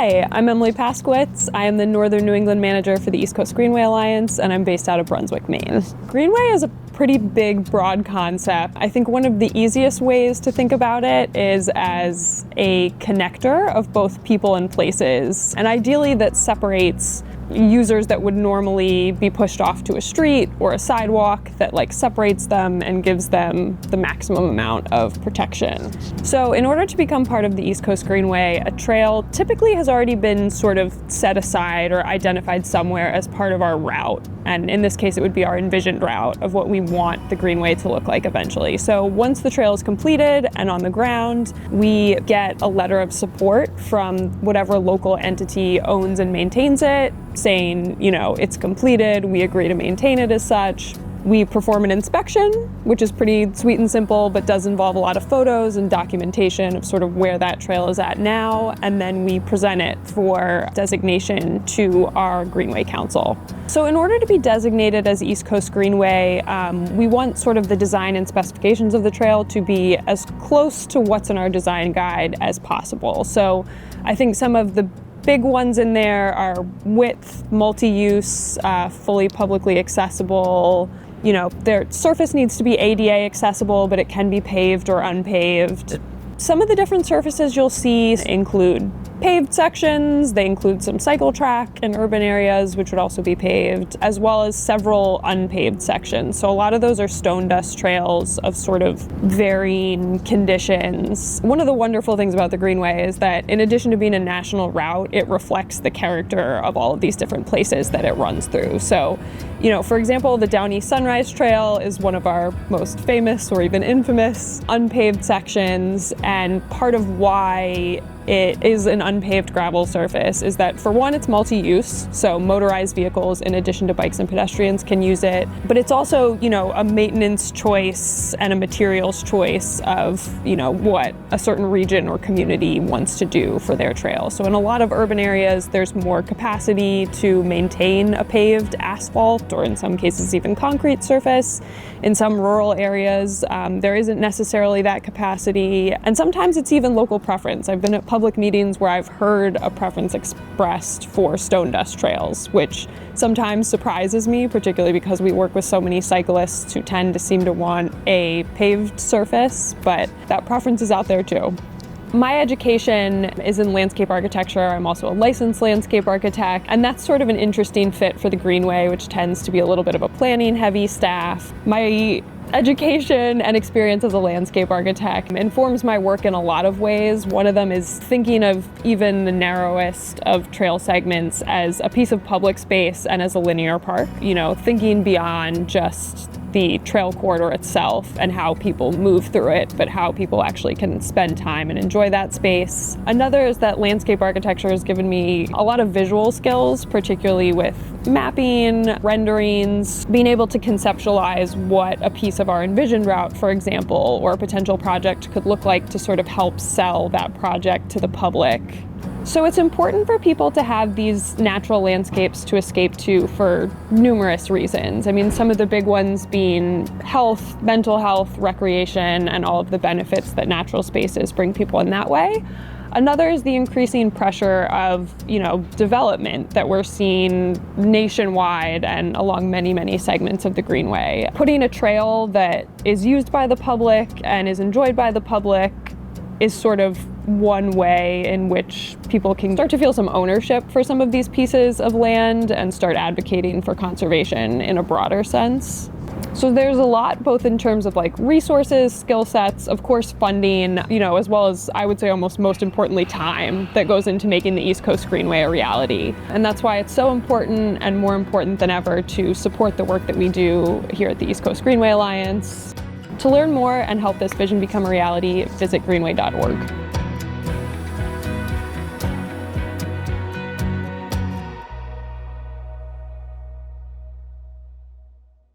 Hi, I'm Emily Paskewicz. I am the Northern New England manager for the East Coast Greenway Alliance, and I'm based out of Brunswick, Maine. Greenway is a pretty big, broad concept. I think one of the easiest ways to think about it is as a connector of both people and places, and ideally that separates users that would normally be pushed off to a street or a sidewalk, that separates them and gives them the maximum amount of protection. So in order to become part of the East Coast Greenway, a trail typically has already been sort of set aside or identified somewhere as part of our route. And in this case, it would be our envisioned route of what we want the Greenway to look like eventually. So once the trail is completed and on the ground, we get a letter of support from whatever local entity owns and maintains it, saying, it's completed, we agree to maintain it as such. We perform an inspection, which is pretty sweet and simple, but does involve a lot of photos and documentation of sort of where that trail is at now, and then we present it for designation to our Greenway Council. So in order to be designated as East Coast Greenway, we want sort of the design and specifications of the trail to be as close to what's in our design guide as possible. So I think some of the big ones in there are width, multi-use, fully publicly accessible. Their surface needs to be ADA accessible, but it can be paved or unpaved. Some of the different surfaces you'll see include paved sections, they include some cycle track in urban areas, which would also be paved, as well as several unpaved sections. So a lot of those are stone dust trails of sort of varying conditions. One of the wonderful things about the Greenway is that in addition to being a national route, it reflects the character of all of these different places that it runs through. So, for example, the Down East Sunrise Trail is one of our most famous or even infamous unpaved sections, and part of why it is an unpaved gravel surface is that, for one, it's multi-use, so motorized vehicles in addition to bikes and pedestrians can use it, but it's also, a maintenance choice and a materials choice of, what a certain region or community wants to do for their trail. So in a lot of urban areas, there's more capacity to maintain a paved asphalt, or in some cases even concrete surface. In some rural areas, there isn't necessarily that capacity, and sometimes it's even local preference. I've been at public meetings where I've heard a preference expressed for stone dust trails, which sometimes surprises me, particularly because we work with so many cyclists who tend to seem to want a paved surface, but that preference is out there too. My education is in landscape architecture. I'm also a licensed landscape architect, and that's sort of an interesting fit for the Greenway, which tends to be a little bit of a planning-heavy staff. My education and experience as a landscape architect informs my work in a lot of ways. One of them is thinking of even the narrowest of trail segments as a piece of public space and as a linear park, thinking beyond just the trail corridor itself and how people move through it, but how people actually can spend time and enjoy that space. Another is that landscape architecture has given me a lot of visual skills, particularly with mapping, renderings, being able to conceptualize what a piece of our envisioned route, for example, or a potential project could look like to sort of help sell that project to the public. So it's important for people to have these natural landscapes to escape to for numerous reasons. I mean, some of the big ones being health, mental health, recreation, and all of the benefits that natural spaces bring people in that way. Another is the increasing pressure of, development that we're seeing nationwide and along many, many segments of the Greenway. Putting a trail that is used by the public and is enjoyed by the public is sort of one way in which people can start to feel some ownership for some of these pieces of land and start advocating for conservation in a broader sense. So there's a lot, both in terms of resources, skill sets, of course funding, as well as, I would say, almost most importantly, time that goes into making the East Coast Greenway a reality. And that's why it's so important, and more important than ever, to support the work that we do here at the East Coast Greenway Alliance. To learn more and help this vision become a reality, visit greenway.org.